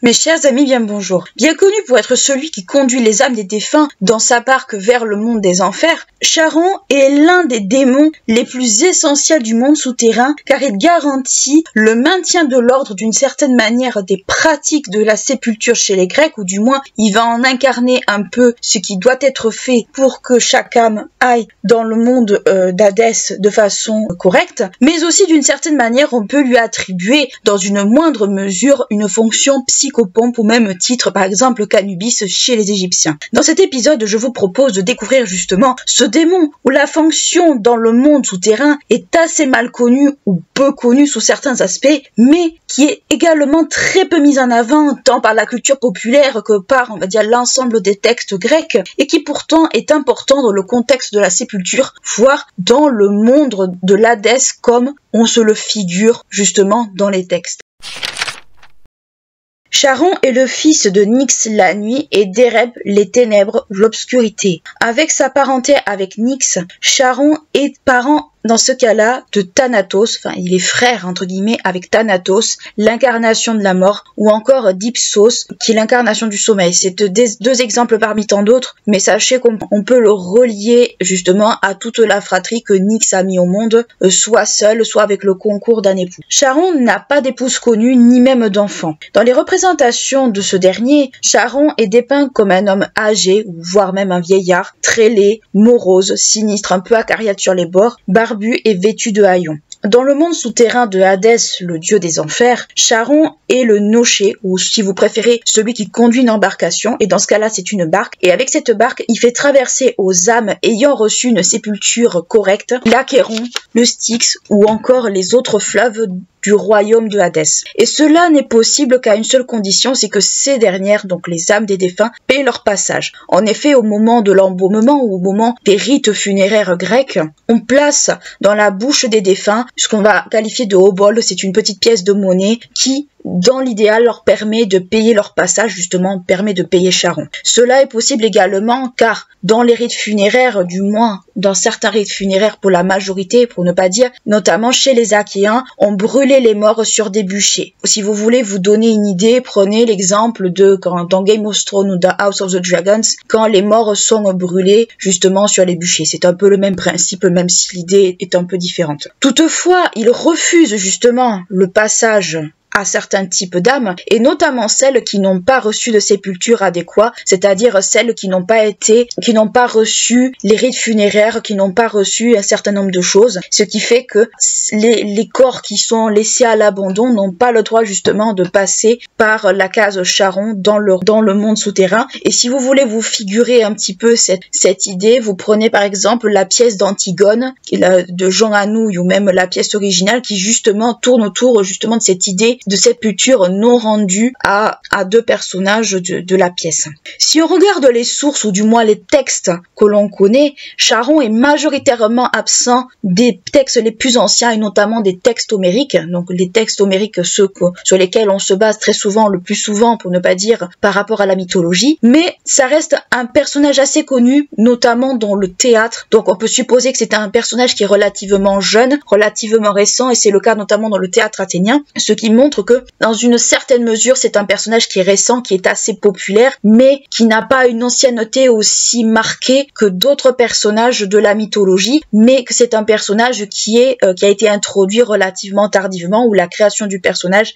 Mes chers amis, bien bonjour. Bien connu pour être celui qui conduit les âmes des défunts dans sa barque vers le monde des enfers, Charon est l'un des démons les plus essentiels du monde souterrain car il garantit le maintien de l'ordre d'une certaine manière des pratiques de la sépulture chez les Grecs, ou du moins il va en incarner un peu ce qui doit être fait pour que chaque âme aille dans le monde d'Hadès de façon correcte, mais aussi d'une certaine manière on peut lui attribuer dans une moindre mesure une fonction psychopompe au même titre par exemple qu'Anubis chez les Égyptiens. Dans cet épisode, je vous propose de découvrir justement ce démon où la fonction dans le monde souterrain est assez mal connue ou peu connue sous certains aspects, mais qui est également très peu mise en avant tant par la culture populaire que par, on va dire, l'ensemble des textes grecs, et qui pourtant est important dans le contexte de la sépulture, voire dans le monde de l'Hadès comme on se le figure justement dans les textes. Charon est le fils de Nyx la nuit et d'Éreb les ténèbres ou l'obscurité. Avec sa parenté avec Nyx, Charon est parent dans ce cas-là de Thanatos, enfin il est frère entre guillemets avec Thanatos, l'incarnation de la mort, ou encore d'Ipsos, qui est l'incarnation du sommeil. C'est deux exemples parmi tant d'autres, mais sachez qu'on peut le relier justement à toute la fratrie que Nyx a mis au monde, soit seul, soit avec le concours d'un époux. Charon n'a pas d'épouse connue, ni même d'enfant. Dans les représentations de ce dernier, Charon est dépeint comme un homme âgé, ou voire même un vieillard, très laid, morose, sinistre, un peu acariâtre sur les bords, barbu et vêtu de haillons. Dans le monde souterrain de Hadès, le dieu des enfers, Charon est le noché, ou si vous préférez, celui qui conduit une embarcation, et dans ce cas-là, c'est une barque, et avec cette barque, il fait traverser aux âmes ayant reçu une sépulture correcte, l'Achéron, le Styx, ou encore les autres fleuves du royaume de Hadès. Et cela n'est possible qu'à une seule condition, c'est que ces dernières, donc les âmes des défunts, paient leur passage. En effet, au moment de l'embaumement ou au moment des rites funéraires grecs, on place dans la bouche des défunts ce qu'on va qualifier de obol, c'est une petite pièce de monnaie qui, dans l'idéal, leur permet de payer leur passage, justement, permet de payer Charon. Cela est possible également car dans les rites funéraires, du moins dans certains rites funéraires pour la majorité, pour ne pas dire, notamment chez les Achéens, on brûlait les morts sur des bûchers. Si vous voulez vous donner une idée, prenez l'exemple de dans Game of Thrones ou dans House of the Dragons, quand les morts sont brûlés justement sur les bûchers. C'est un peu le même principe, même si l'idée est un peu différente. Toutefois, ils refusent justement le passage à certains types d'âmes, et notamment celles qui n'ont pas reçu de sépulture adéquat, c'est-à-dire celles qui n'ont pas reçu les rites funéraires, qui n'ont pas reçu un certain nombre de choses, ce qui fait que les corps qui sont laissés à l'abandon n'ont pas le droit justement de passer par la case Charon dans le monde souterrain. Et si vous voulez vous figurer un petit peu cette idée, vous prenez par exemple la pièce d'Antigone de Jean Anouilh, ou même la pièce originale qui justement tourne autour justement de cette idée de sépulture non rendue à deux personnages de la pièce. Si on regarde les sources, ou du moins les textes que l'on connaît, Charon est majoritairement absent des textes les plus anciens, et notamment des textes homériques. Donc les textes homériques, ceux sur lesquels on se base très souvent, le plus souvent pour ne pas dire par rapport à la mythologie, mais ça reste un personnage assez connu, notamment dans le théâtre. Donc on peut supposer que c'est un personnage qui est relativement jeune, relativement récent, et c'est le cas notamment dans le théâtre athénien, ce qui montre que dans une certaine mesure c'est un personnage qui est récent, qui est assez populaire, mais qui n'a pas une ancienneté aussi marquée que d'autres personnages de la mythologie, mais que c'est un personnage qui a été introduit relativement tardivement, où la création du personnage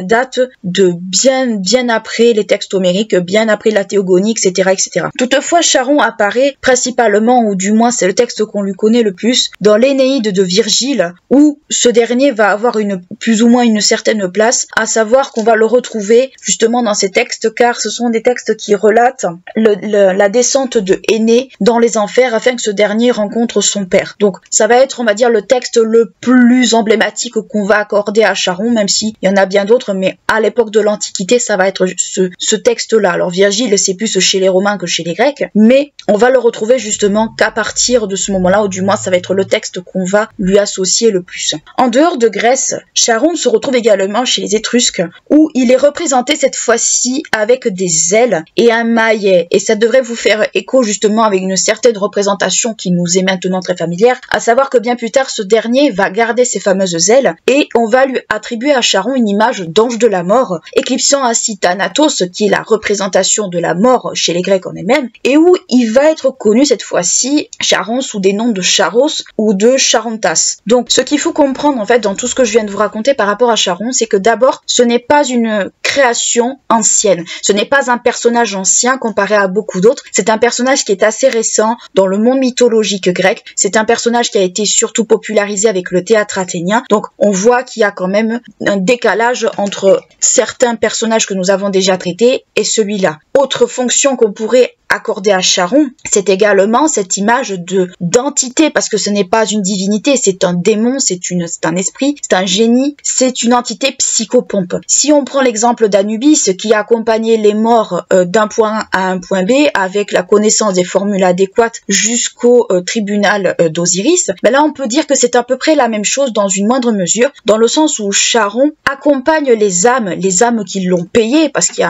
date de bien après les textes homériques, bien après la théogonie, etc., etc. Toutefois, Charon apparaît principalement, ou du moins c'est le texte qu'on lui connaît le plus, dans l'Énéide de Virgile, où ce dernier va avoir plus ou moins une certaine place, à savoir qu'on va le retrouver justement dans ces textes, car ce sont des textes qui relatent la descente de Énée dans les enfers afin que ce dernier rencontre son père. Donc ça va être, on va dire, le texte le plus emblématique qu'on va accorder à Charon, même s'il y en a bien d'autres, mais à l'époque de l'Antiquité, ça va être ce texte-là. Alors Virgile, c'est plus chez les Romains que chez les Grecs, mais on va le retrouver justement qu'à partir de ce moment-là, ou du moins ça va être le texte qu'on va lui associer le plus. En dehors de Grèce, Charon se retrouve également chez les Étrusques, où il est représenté cette fois-ci avec des ailes et un maillet. Et ça devrait vous faire écho justement avec une certaine représentation qui nous est maintenant très familière, à savoir que bien plus tard, ce dernier va garder ses fameuses ailes et on va lui attribuer à Charon une image d'ange de la mort, éclipsant ainsi Thanatos, qui est la représentation de la mort chez les Grecs en eux-mêmes, et où il va être connu cette fois-ci, Charon, sous des noms de Charos ou de Charontas. Donc, ce qu'il faut comprendre en fait dans tout ce que je viens de vous raconter par rapport à Charon, c'est que d'abord, ce n'est pas une création ancienne. Ce n'est pas un personnage ancien comparé à beaucoup d'autres. C'est un personnage qui est assez récent dans le monde mythologique grec. C'est un personnage qui a été surtout popularisé avec le théâtre athénien. Donc, on voit qu'il y a quand même un décalage entre certains personnages que nous avons déjà traités et celui-là. Autre fonction qu'on pourrait accorder à Charon, c'est également cette image d'entité, parce que ce n'est pas une divinité, c'est un démon, c'est un esprit, c'est un génie, c'est une entité psychopompe. Si on prend l'exemple d'Anubis qui a accompagné les morts d'un point A à un point B avec la connaissance des formules adéquates jusqu'au tribunal d'Osiris, ben là on peut dire que c'est à peu près la même chose dans une moindre mesure, dans le sens où Charon accompagne les âmes qui l'ont payé, parce qu'il y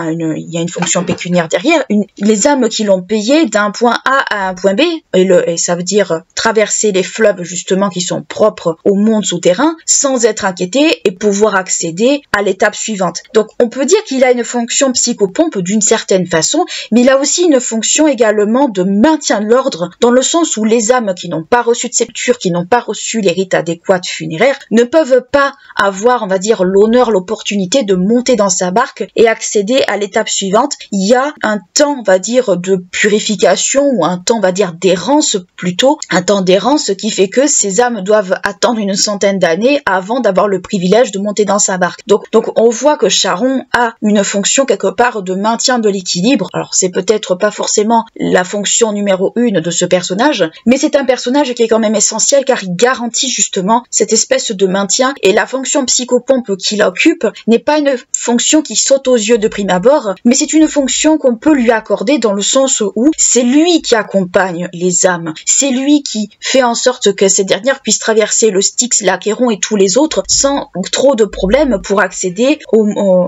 a une fonction pécuniaire derrière, les âmes qui l'ont payé d'un point A à un point B, et ça veut dire traverser les fleuves justement qui sont propres au monde souterrain sans être inquiété et pouvoir accéder à l'étape suivante. Donc on peut dire qu'il a une fonction psychopompe d'une certaine façon, mais il a aussi une fonction également de maintien de l'ordre, dans le sens où les âmes qui n'ont pas reçu de sépulture, qui n'ont pas reçu les rites adéquats funéraires, ne peuvent pas avoir, on va dire, l'honneur, l'opportunité de monter dans sa barque et accéder à l'étape suivante. Il y a un temps, on va dire, de purification, ou un temps, on va dire, d'errance plutôt, un temps d'errance qui fait que ces âmes doivent attendre une centaine d'années avant d'avoir le privilège de monter dans sa barque. Donc on voit que Charon a une fonction quelque part de maintien de l'équilibre. Alors c'est peut-être pas forcément la fonction numéro 1 de ce personnage, mais c'est un personnage qui est quand même essentiel car il garantit justement cette espèce de maintien, et la fonction psychopompe qu'il occupe n'est pas une fonction qui saute aux yeux de prime abord, mais c'est une fonction qu'on peut lui accorder dans le sens où c'est lui qui accompagne les âmes, c'est lui qui fait en sorte que ces dernières puissent traverser le Styx, l'Achéron et tous les autres sans trop de problèmes pour accéder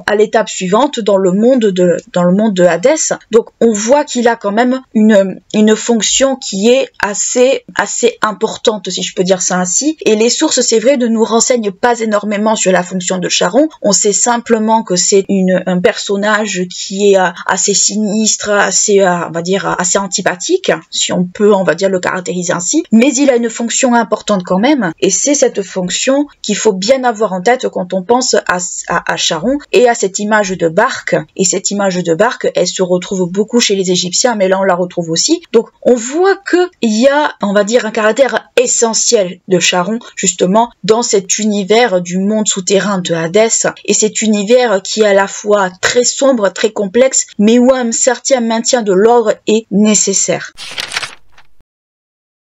à l'étape suivante dans le monde de Hadès. Donc on voit qu'il a quand même une fonction qui est assez importante, si je peux dire ça ainsi, et les sources, c'est vrai, ne nous renseignent pas énormément sur la fonction de Charon. On sait simplement que c'est un personnage qui est assez sinistre, on va dire assez antipathique, si on peut, on va dire, le caractériser ainsi, mais il a une fonction importante quand même, et c'est cette fonction qu'il faut bien avoir en tête quand on pense à Charon et à cette image de barque. Et cette image de barque, elle se retrouve beaucoup chez les Égyptiens, mais là on la retrouve aussi. Donc on voit qu'il y a, on va dire, un caractère essentiel de Charon justement dans cet univers du monde souterrain de Hadès, et cet univers qui est à la fois très sombre, très complexe, mais où un certain maintien de l'ordre est nécessaire.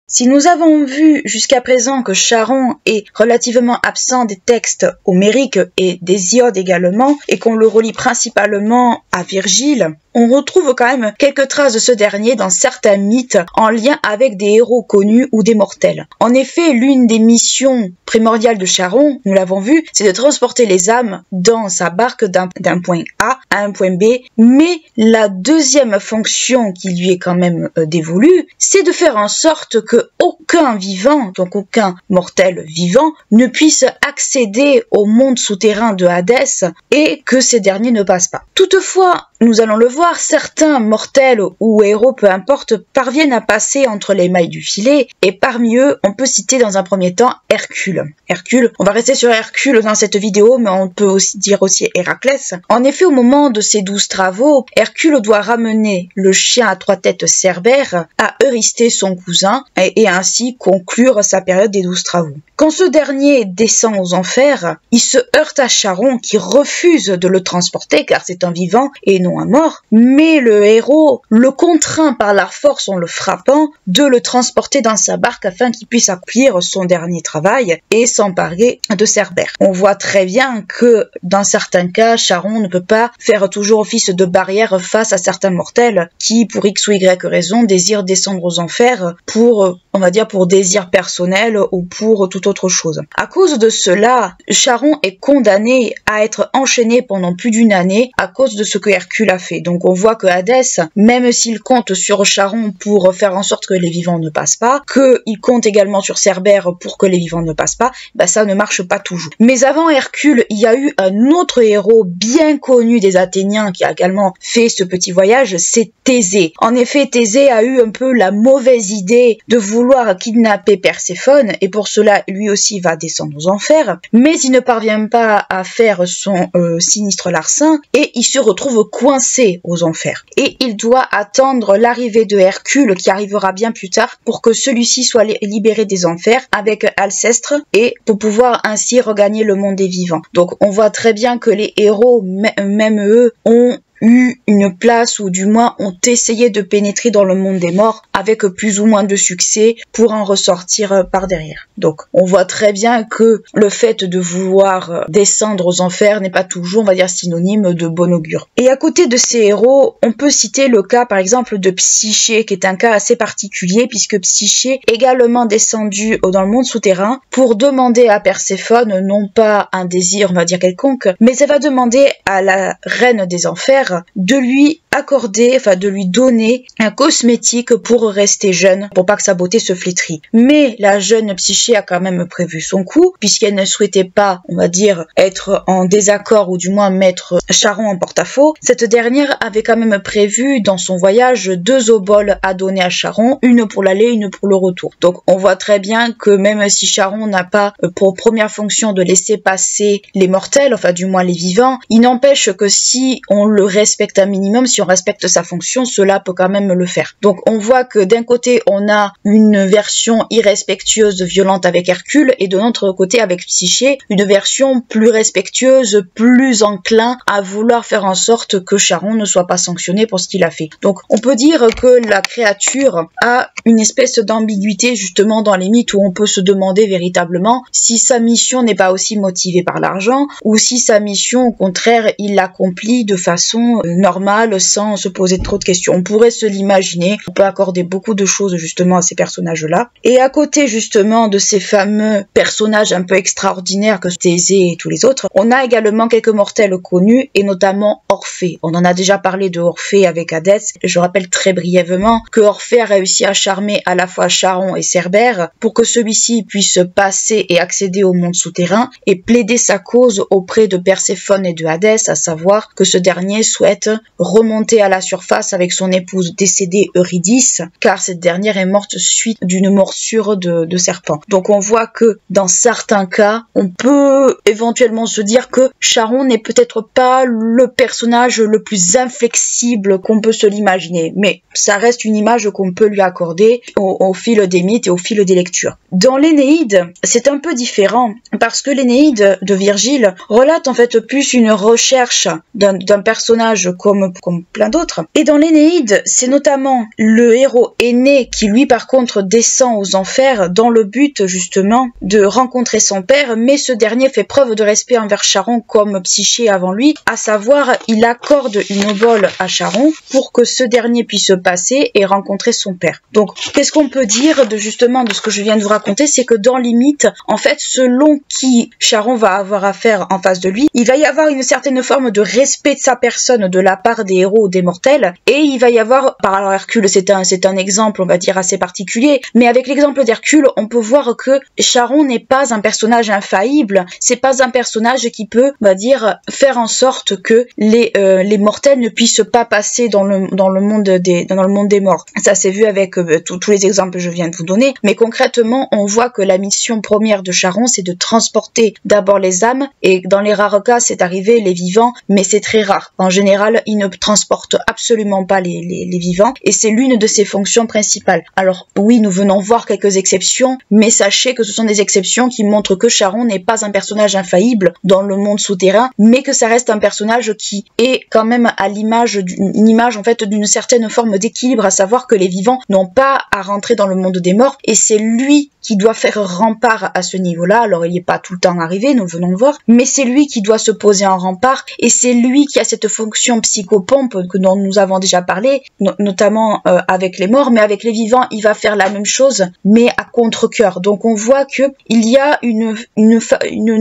Si nous avons vu jusqu'à présent que Charon est relativement absent des textes homériques et d'Hésiode également, et qu'on le relie principalement à Virgile, on retrouve quand même quelques traces de ce dernier dans certains mythes en lien avec des héros connus ou des mortels. En effet, l'une des missions primordiales de Charon, nous l'avons vu, c'est de transporter les âmes dans sa barque d'un point A à un point B, mais la deuxième fonction qui lui est quand même dévolue, c'est de faire en sorte que aucun vivant, donc aucun mortel vivant, ne puisse accéder au monde souterrain de Hadès et que ces derniers ne passent pas. Toutefois, nous allons le voir, certains mortels ou héros, peu importe, parviennent à passer entre les mailles du filet, et parmi eux, on peut citer dans un premier temps Hercule. Hercule, on va rester sur Hercule dans cette vidéo, mais on peut aussi dire Héraclès. En effet, au moment de ses 12 travaux, Hercule doit ramener le chien à 3 têtes Cerbère à Eurysthée, son cousin, et ainsi conclure sa période des 12 travaux. Quand ce dernier descend aux enfers, il se heurte à Charon qui refuse de le transporter car c'est un vivant et non un mort, mais le héros le contraint par la force en le frappant de le transporter dans sa barque afin qu'il puisse accomplir son dernier travail et s'emparer de Cerbère. On voit très bien que dans certains cas, Charon ne peut pas faire toujours office de barrière face à certains mortels qui, pour X ou Y raison, désirent descendre aux enfers pour, on va dire, pour désir personnel ou pour toute autre chose. À cause de cela, Charon est condamné à être enchaîné pendant plus d'une année à cause de ce que Hercule a fait. Donc on voit que Hadès, même s'il compte sur Charon pour faire en sorte que les vivants ne passent pas, qu'il compte également sur Cerbère pour que les vivants ne passent pas, ça ne marche pas toujours. Mais avant Hercule, il y a eu un autre héros bien connu des Athéniens qui a également fait ce petit voyage, c'est Thésée. En effet, Thésée a eu un peu la mauvaise idée de vouloir kidnapper Perséphone et pour cela, lui aussi va descendre aux enfers, mais il ne parvient pas à faire son sinistre larcin et il se retrouve coincé aux enfers. Et il doit attendre l'arrivée de Hercule qui arrivera bien plus tard pour que celui-ci soit libéré des enfers avec Alcestre et pour pouvoir ainsi regagner le monde des vivants. Donc on voit très bien que les héros, même eux, ont eu une place ou du moins ont essayé de pénétrer dans le monde des morts avec plus ou moins de succès pour en ressortir par derrière. Donc on voit très bien que le fait de vouloir descendre aux enfers n'est pas toujours, on va dire, synonyme de bon augure. Et à côté de ces héros, on peut citer le cas par exemple de Psyché qui est un cas assez particulier puisque Psyché est également descendu dans le monde souterrain pour demander à Perséphone non pas un désir, on va dire quelconque, mais elle va demander à la reine des enfers de lui accorder, enfin de lui donner un cosmétique pour rester jeune, pour pas que sa beauté se flétrit. Mais la jeune Psyché a quand même prévu son coup, puisqu'elle ne souhaitait pas, on va dire, être en désaccord ou du moins mettre Charon en porte-à-faux. Cette dernière avait quand même prévu dans son voyage 2 oboles à donner à Charon, une pour l'aller, une pour le retour. Donc on voit très bien que même si Charon n'a pas pour première fonction de laisser passer les mortels, enfin du moins les vivants, il n'empêche que si on le respecte un minimum, si on respecte sa fonction, cela peut quand même le faire. Donc on voit que d'un côté on a une version irrespectueuse, violente avec Hercule et de l'autre côté avec Psyché, une version plus respectueuse, plus enclin à vouloir faire en sorte que Charon ne soit pas sanctionné pour ce qu'il a fait. Donc on peut dire que la créature a une espèce d'ambiguïté justement dans les mythes où on peut se demander véritablement si sa mission n'est pas aussi motivée par l'argent ou si sa mission au contraire il l'accomplit de façon normale sans se poser trop de questions. On pourrait se l'imaginer, on peut accorder beaucoup de choses justement à ces personnages-là. Et à côté justement de ces fameux personnages un peu extraordinaires que Thésée et tous les autres, on a également quelques mortels connus et notamment Orphée. On en a déjà parlé de Orphée avec Hadès. Je rappelle très brièvement que Orphée a réussi à charmer à la fois Charon et Cerbère pour que celui-ci puisse passer et accéder au monde souterrain et plaider sa cause auprès de Perséphone et de Hadès, à savoir que ce dernier souhaite remonter à la surface avec son épouse décédée Eurydice, car cette dernière est morte suite d'une morsure de serpent. Donc on voit que dans certains cas, on peut éventuellement se dire que Charon n'est peut-être pas le personnage le plus inflexible qu'on peut se l'imaginer, mais ça reste une image qu'on peut lui accorder au fil des mythes et au fil des lectures. Dans l'Énéide, c'est un peu différent, parce que l'Énéide de Virgile relate en fait plus une recherche d'un personnage comme plein d'autres. Et dans l'Énéide, c'est notamment le héros Énée qui lui par contre descend aux enfers dans le but justement de rencontrer son père, mais ce dernier fait preuve de respect envers Charon comme Psyché avant lui, à savoir il accorde une obole à Charon pour que ce dernier puisse passer et rencontrer son père. Donc qu'est-ce qu'on peut dire de justement de ce que je viens de vous raconter, c'est que dans les mythes, en fait selon qui Charon va avoir affaire en face de lui, il va y avoir une certaine forme de respect de sa personne de la part des héros ou des mortels, et il va y avoir, alors Hercule c'est un exemple on va dire assez particulier, mais avec l'exemple d'Hercule on peut voir que Charon n'est pas un personnage infaillible, c'est pas un personnage qui peut, on va dire, faire en sorte que les mortels ne puissent pas passer dans le monde des morts. Ça c'est vu avec tous les exemples que je viens de vous donner, mais concrètement on voit que la mission première de Charon c'est de transporter d'abord les âmes, et dans les rares cas c'est arrivé les vivants, mais c'est très rare. En général il ne transporte transporte absolument pas les vivants, et c'est l'une de ses fonctions principales. Alors oui, nous venons voir quelques exceptions, mais sachez que ce sont des exceptions qui montrent que Charon n'est pas un personnage infaillible dans le monde souterrain, mais que ça reste un personnage qui est quand même à l'image une image en fait d'une certaine forme d'équilibre, à savoir que les vivants n'ont pas à rentrer dans le monde des morts, et c'est lui qui doit faire rempart à ce niveau-là. Alors il n'y est pas tout le temps arrivé, nous venons de voir, mais c'est lui qui doit se poser en rempart, et c'est lui qui a cette fonction psychopompe dont nous avons déjà parlé, notamment avec les morts, mais avec les vivants, il va faire la même chose, mais à contre-cœur. Donc on voit que il y a une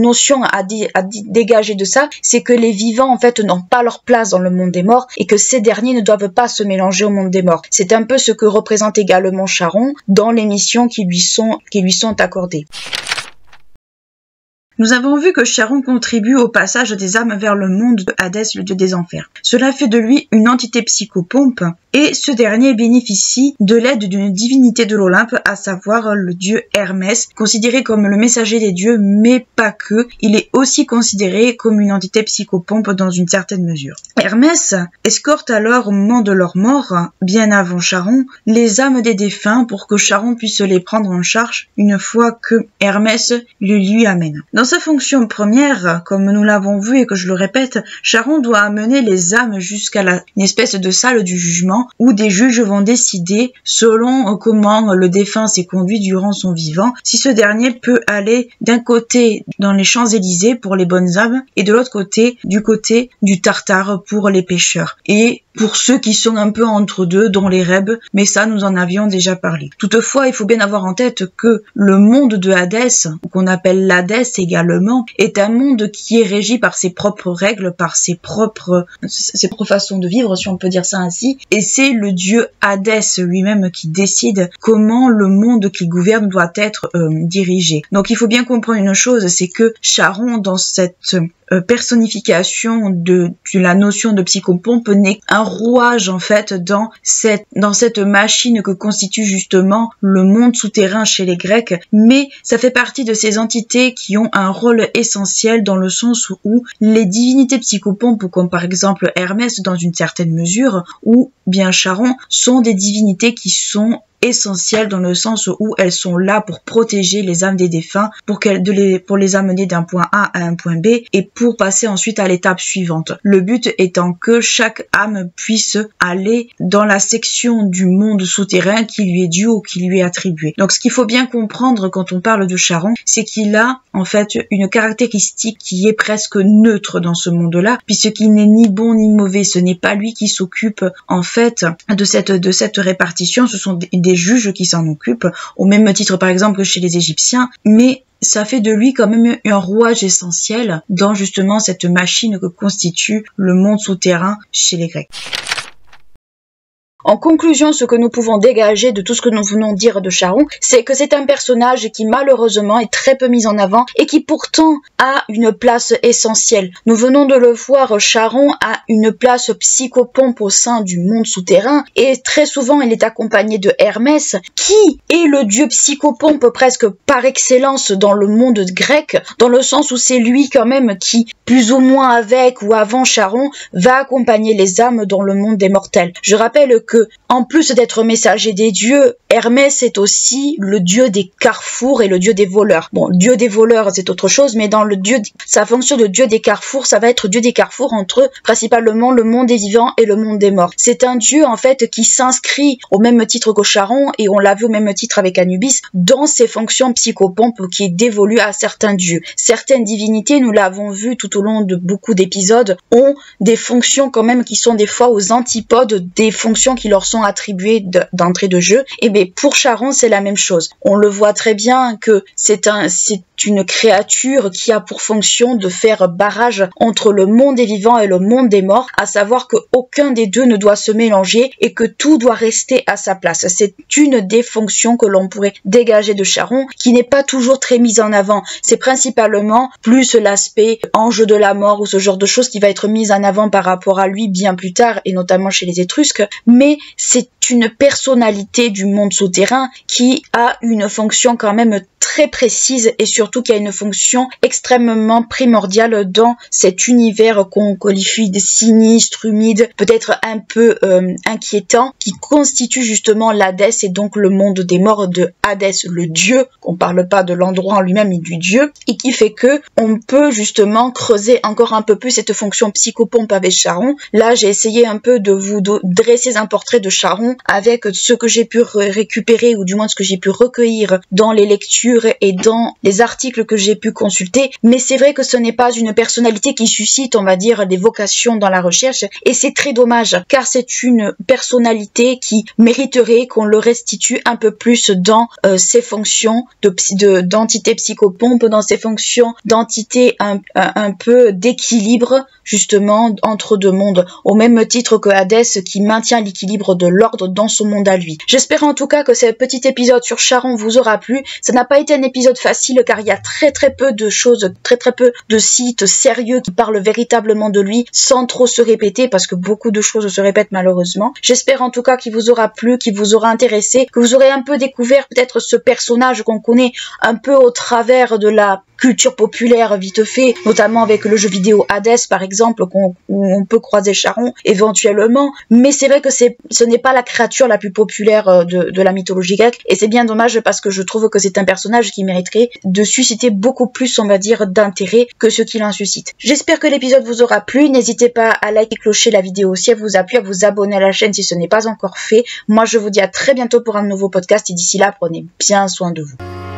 notion à dégager de ça, c'est que les vivants en fait n'ont pas leur place dans le monde des morts, et que ces derniers ne doivent pas se mélanger au monde des morts. C'est un peu ce que représente également Charon dans les missions qui lui sont accordées. Nous avons vu que Charon contribue au passage des âmes vers le monde de Hadès, le dieu des enfers. Cela fait de lui une entité psychopompe, et ce dernier bénéficie de l'aide d'une divinité de l'Olympe, à savoir le dieu Hermès, considéré comme le messager des dieux, mais pas que. Il est aussi considéré comme une entité psychopompe dans une certaine mesure. Hermès escorte alors au moment de leur mort, bien avant Charon, les âmes des défunts pour que Charon puisse les prendre en charge une fois que Hermès le lui amène. Dans sa fonction première, comme nous l'avons vu et que je le répète, Charon doit amener les âmes jusqu'à une espèce de salle du jugement où des juges vont décider, selon comment le défunt s'est conduit durant son vivant, si ce dernier peut aller d'un côté dans les Champs-Élysées pour les bonnes âmes et de l'autre côté du Tartare pour les pécheurs. Et pour ceux qui sont un peu entre deux, dont les Rèbes, mais ça nous en avions déjà parlé. Toutefois, il faut bien avoir en tête que le monde de Hadès, qu'on appelle l'Hadès également, est un monde qui est régi par ses propres règles, par ses propres façons de vivre, si on peut dire ça ainsi, et c'est le dieu Hadès lui-même qui décide comment le monde qu'il gouverne doit être dirigé. Donc il faut bien comprendre une chose, c'est que Charon, dans cette personnification de la notion de psychopompe, n'est un rouage en fait dans cette machine que constitue justement le monde souterrain chez les Grecs, mais ça fait partie de ces entités qui ont un rôle essentiel dans le sens où les divinités psychopompes, comme par exemple Hermès dans une certaine mesure, ou bien Charon, sont des divinités qui sont essentielles dans le sens où elles sont là pour protéger les âmes des défunts, pour les amener d'un point A à un point B et pour passer ensuite à l'étape suivante. Le but étant que chaque âme puisse aller dans la section du monde souterrain qui lui est due ou qui lui est attribuée. Donc ce qu'il faut bien comprendre quand on parle de Charon, c'est qu'il a en fait une caractéristique qui est presque neutre dans ce monde-là, puisqu'il n'est ni bon ni mauvais. Ce n'est pas lui qui s'occupe en fait de cette répartition, ce sont des juges qui s'en occupent, au même titre par exemple que chez les Égyptiens, mais ça fait de lui quand même un rouage essentiel dans justement cette machine que constitue le monde souterrain chez les Grecs. En conclusion, ce que nous pouvons dégager de tout ce que nous venons de dire de Charon, c'est que c'est un personnage qui malheureusement est très peu mis en avant et qui pourtant a une place essentielle. Nous venons de le voir, Charon a une place psychopompe au sein du monde souterrain et très souvent il est accompagné de Hermès, qui est le dieu psychopompe presque par excellence dans le monde grec, dans le sens où c'est lui quand même qui, plus ou moins avec ou avant Charon, va accompagner les âmes dans le monde des mortels. Je rappelle que en plus d'être messager des dieux, Hermès est aussi le dieu des carrefours et le dieu des voleurs. Bon, dieu des voleurs c'est autre chose, mais dans sa fonction de dieu des carrefours, ça va être dieu des carrefours entre principalement le monde des vivants et le monde des morts. C'est un dieu en fait qui s'inscrit au même titre que Charon, et on l'a vu au même titre avec Anubis, dans ses fonctions psychopompes qui est dévolue à certains dieux. Certaines divinités, nous l'avons vu tout au long de beaucoup d'épisodes, ont des fonctions quand même qui sont des fois aux antipodes des fonctions qui leur sont attribuées d'entrée de jeu. Et bien pour Charon c'est la même chose. On le voit très bien que c'est une créature qui a pour fonction de faire barrage entre le monde des vivants et le monde des morts, à savoir que aucun des deux ne doit se mélanger et que tout doit rester à sa place. C'est une des fonctions que l'on pourrait dégager de Charon, qui n'est pas toujours très mise en avant. C'est principalement plus l'aspect ange de la mort ou ce genre de choses qui va être mise en avant par rapport à lui bien plus tard, et notamment chez les Étrusques, mais c'est une personnalité du monde souterrain qui a une fonction quand même très précise et surtout qui a une fonction extrêmement primordiale dans cet univers qu'on qualifie de sinistre, humide, peut-être un peu inquiétant, qui constitue justement l'Hadès et donc le monde des morts de Hadès, le dieu, qu'on parle pas de l'endroit en lui-même mais du dieu, et qui fait que on peut justement creuser encore un peu plus cette fonction psychopompe avec Charon. Là, j'ai essayé un peu de vous dresser un portrait de Charon avec ce que j'ai pu récupérer ou du moins ce que j'ai pu recueillir dans les lectures et dans les articles que j'ai pu consulter, mais c'est vrai que ce n'est pas une personnalité qui suscite, on va dire, des vocations dans la recherche, et c'est très dommage car c'est une personnalité qui mériterait qu'on le restitue un peu plus dans ses fonctions d'entité psychopompe, dans ses fonctions d'entité un peu d'équilibre justement entre deux mondes, au même titre que Hadès qui maintient l'équilibre de l'ordre dans son monde à lui. J'espère en tout cas que ce petit épisode sur Charon vous aura plu. Ça n'a pas été un épisode facile car il y a très peu de choses, très peu de sites sérieux qui parlent véritablement de lui sans trop se répéter parce que beaucoup de choses se répètent malheureusement. J'espère en tout cas qu'il vous aura plu, qu'il vous aura intéressé, que vous aurez un peu découvert peut-être ce personnage qu'on connaît un peu au travers de la culture populaire vite fait, notamment avec le jeu vidéo Hadès par exemple, où on peut croiser Charon éventuellement, mais c'est vrai que ce n'est pas la créature la plus populaire de la mythologie grecque, et c'est bien dommage parce que je trouve que c'est un personnage qui mériterait de susciter beaucoup plus, on va dire, d'intérêt que ce qu'il en suscite. J'espère que l'épisode vous aura plu, n'hésitez pas à liker et clocher la vidéo si elle vous a plu, à vous abonner à la chaîne si ce n'est pas encore fait. Moi je vous dis à très bientôt pour un nouveau podcast et d'ici là prenez bien soin de vous.